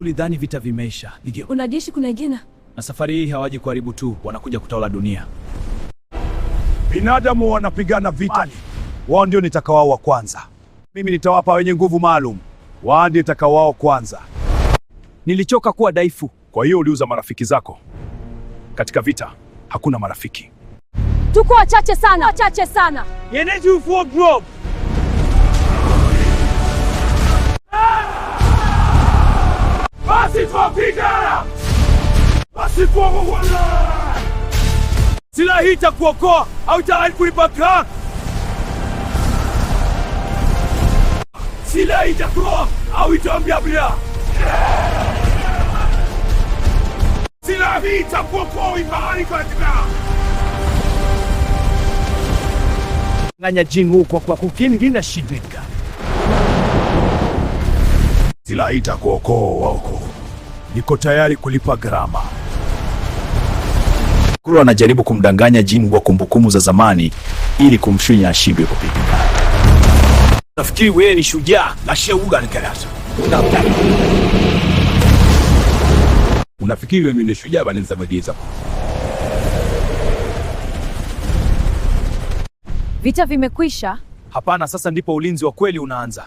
Ulidhani vita vimeisha. Unajeshi kuna jina. Na safari hii hawaji kuharibu tu, wanakuja kutawala dunia. Binadamu wanapigana vita. Wao ndio nitakawao wa kwanza. Mimi nitawapa wenye nguvu maalum. Wao ndio nitakawao kwanza. Nilichoka kuwa dhaifu. Kwa hiyo uliuza marafiki zako. Katika vita hakuna marafiki. Tuko wachache sana. Yenyeji ufuo globe. Basi tuwapigana. Basi tuwauana. Silaha hii itakuokoa au itawahi kulipaka? Silaha hii itakuokoa au itaambia? Silaha hii itakuokoa imani katika. Nganya jingu kwa kukinga shidika. Silaha hii itakuokoa wako. Niko tayari kulipa gharama. Kuro anajaribu kumdanganya Jin kwa kumbukumbu za zamani ili kumshunya ashindwe kupigana. Nafikiri wewe ni shujaa na shauga nikarasa. Unafikiri wewe ni shujaa bali nizamadiza. Vita vimekwisha? Hapana, sasa ndipo ulinzi wa kweli unaanza.